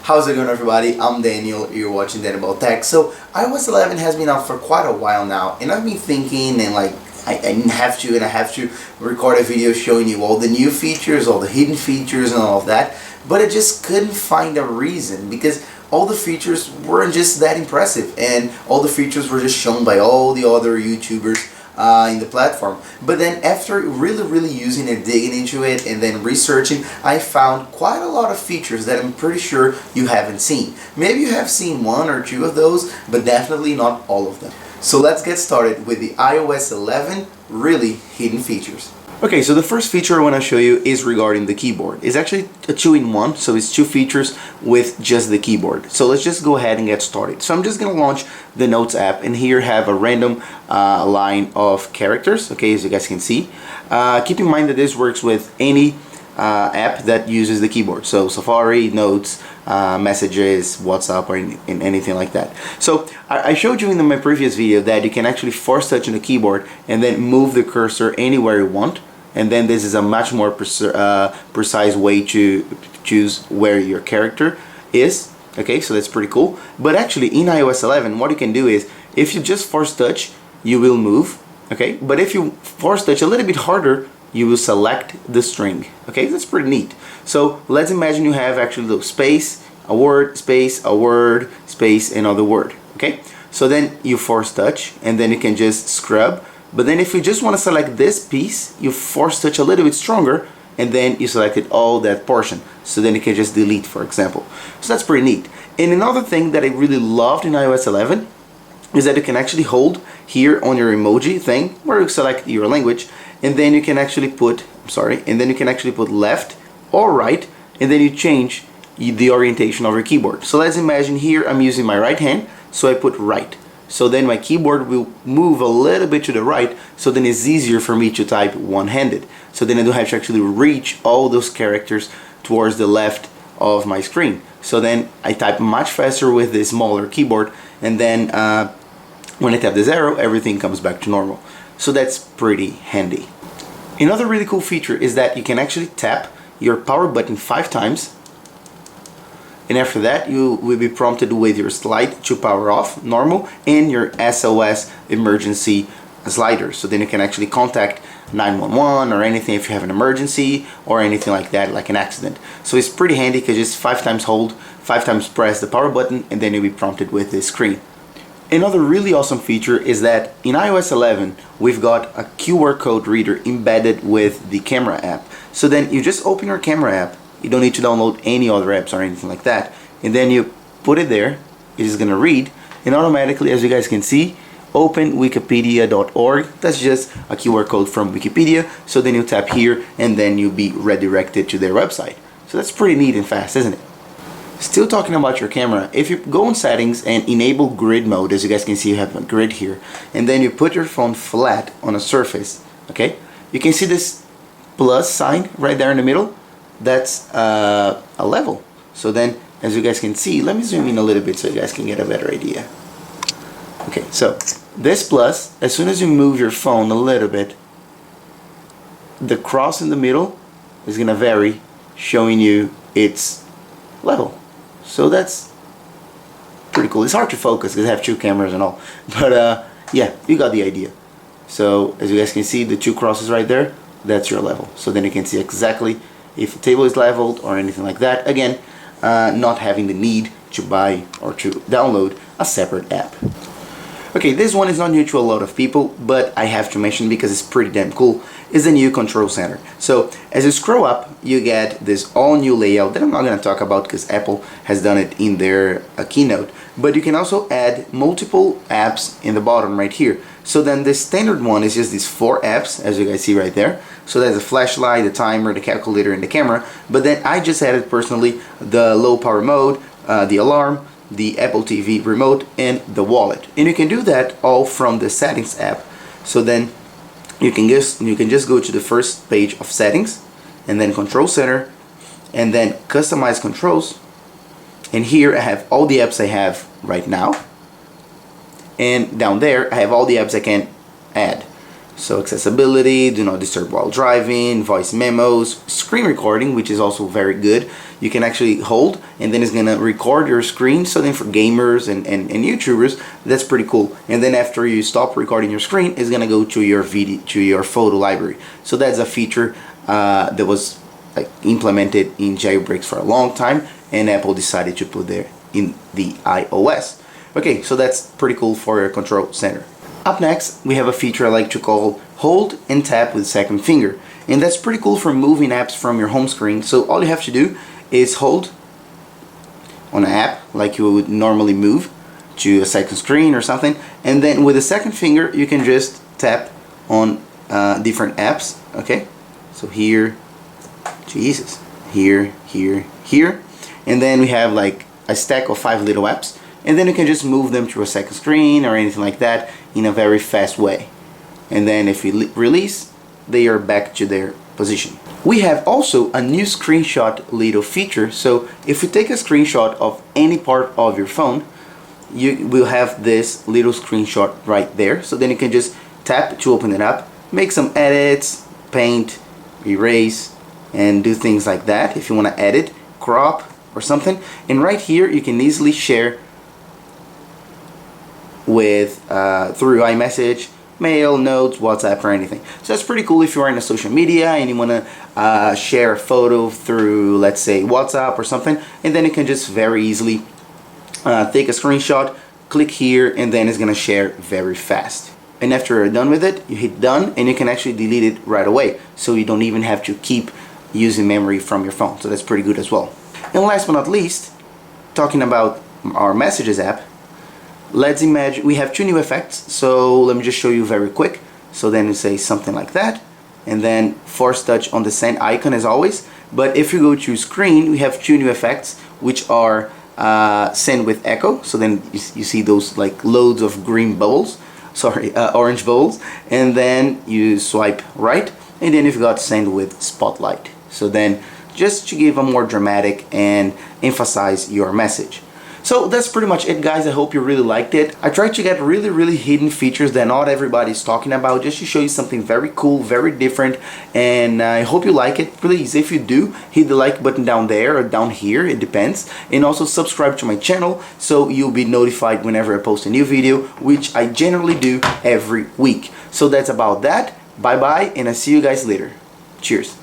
How's it going, everybody? I'm Daniel, you're watching Dan About Tech. So iOS 11 has been out for quite a while now, and I've been thinking and I have to record a video showing you all the new features, all the hidden features and all of that, but I just couldn't find a reason because all the features weren't just that impressive and all the features were just shown by all the other YouTubers in the platform. But then after really using it, digging into it and then researching, I found quite a lot of features that I'm pretty sure you haven't seen. Maybe you have seen one or two of those, but definitely not all of them. So let's get started with the iOS 11 really hidden features. Okay, so the first feature I want to show you is regarding the keyboard. It's actually a 2-in-1, so it's two features with just the keyboard. So let's just go ahead and get started. So I'm just going to launch the Notes app, and here have a random line of characters, okay, as you guys can see. Keep in mind that this works with any app that uses the keyboard. So Safari, Notes, Messages, WhatsApp, or anything like that. So I showed you in my previous video that you can actually force touch on the keyboard and then move the cursor anywhere you want. And then this is a much more precise way to choose where your character is. Okay, so that's pretty cool. But actually in iOS 11, what you can do is, if you just force touch, you will move. Okay, but if you force touch a little bit harder, you will select the string. Okay, that's pretty neat. So let's imagine you have actually the space, a word, space, a word, space, another word. Okay, so then you force touch and then you can just scrub. But then if you just want to select this piece, you force touch a little bit stronger and then you selected all that portion. So then you can just delete, for example. So that's pretty neat. And another thing that I really loved in iOS 11 is that you can actually hold here on your emoji thing where you select your language, and then you can actually put, left or right, and then you change the orientation of your keyboard. So let's imagine here I'm using my right hand, so I put right. So then my keyboard will move a little bit to the right, so then it's easier for me to type one-handed. So then I don't have to actually reach all those characters towards the left of my screen. So then I type much faster with the smaller keyboard, and then when I tap this arrow, everything comes back to normal. So that's pretty handy. Another really cool feature is that you can actually tap your power button 5 times, and after that you will be prompted with your slide to power off normal and your SOS emergency slider. So then you can actually contact 911 or anything if you have an emergency or anything like that, like an accident. So it's pretty handy because just 5 times hold, 5 times press the power button, and then you'll be prompted with this screen. Another really awesome feature is that in iOS 11 we've got a QR code reader embedded with the camera app. So then you just open your camera app, you don't need to download any other apps or anything like that, and then you put it there, it is going to read, and automatically, as you guys can see, open wikipedia.org. That's just a QR code from Wikipedia. So then you tap here and then you'll be redirected to their website. So that's pretty neat and fast, isn't it? Still talking about your camera, if you go in settings and enable grid mode, as you guys can see, you have a grid here, and then you put your phone flat on a surface, okay, you can see this plus sign right there in the middle. That's a level. So then, as you guys can see, let me zoom in a little bit so you guys can get a better idea. Okay, so this plus, as soon as you move your phone a little bit, the cross in the middle is gonna vary, showing you its level. So that's pretty cool. It's hard to focus because I have 2 cameras and all, but yeah, you got the idea. So as you guys can see, the 2 crosses right there, that's your level. So then you can see exactly if the table is leveled or anything like that. Again, not having the need to buy or to download a separate app. Okay, this one is not new to a lot of people, but I have to mention because it's pretty damn cool, is the new control center. So as you scroll up, you get this all new layout that I'm not going to talk about because Apple has done it in their keynote, but you can also add multiple apps in the bottom right here. So then the standard one is just these 4 apps, as you guys see right there. So there's a flashlight, the timer, the calculator, and the camera, but then I just added personally the low power mode, the alarm, the Apple TV remote, and the wallet. And you can do that all from the settings app. So then you can just go to the first page of settings and then control center and then customize controls, and here I have all the apps I have right now, and down there I have all the apps I can add. So accessibility, do not disturb while driving, voice memos, screen recording, which is also very good. You can actually hold and then it's gonna record your screen. So then for gamers and YouTubers, that's pretty cool. And then after you stop recording your screen, it's gonna go to your video, to your photo library. So that's a feature that was like implemented in jailbreaks for a long time, and Apple decided to put there in the iOS. Okay, so that's pretty cool for your control center. Up next, we have a feature I like to call hold and tap with second finger. And that's pretty cool for moving apps from your home screen. So all you have to do is hold on an app like you would normally move to a second screen or something. And then with the second finger, you can just tap on different apps. Okay, so here, Jesus, here, here, here. And then we have like a stack of 5 little apps. And then you can just move them to a second screen or anything like that in a very fast way. And then if you release, they are back to their position. We have also a new screenshot little feature. So if you take a screenshot of any part of your phone, you will have this little screenshot right there. So then you can just tap to open it up, make some edits, paint, erase, and do things like that if you want to edit, crop, or something. And right here you can easily share with through iMessage, mail, notes, WhatsApp, or anything. So that's pretty cool if you are in a social media and you want to share a photo through, let's say, WhatsApp or something, and then you can just very easily take a screenshot, click here, and then it's gonna share very fast. And after you're done with it, you hit done, and you can actually delete it right away, so you don't even have to keep using memory from your phone. So that's pretty good as well. And last but not least, talking about our Messages app, let's imagine we have 2 new effects. So let me just show you very quick. So then you say something like that, and then force touch on the send icon as always. But if you go to screen, we have 2 new effects, which are send with echo. So then you see those like loads of green bubbles, sorry, orange bubbles, and then you swipe right, and then you've got send with spotlight. So then just to give a more dramatic and emphasize your message. So that's pretty much it, guys. I hope you really liked it. I tried to get really hidden features that not everybody's talking about, just to show you something very cool, very different, and I hope you like it. Please, if you do, hit the like button down there or down here, it depends, and also subscribe to my channel so you'll be notified whenever I post a new video, which I generally do every week. So that's about that. Bye bye, and I'll see you guys later. Cheers.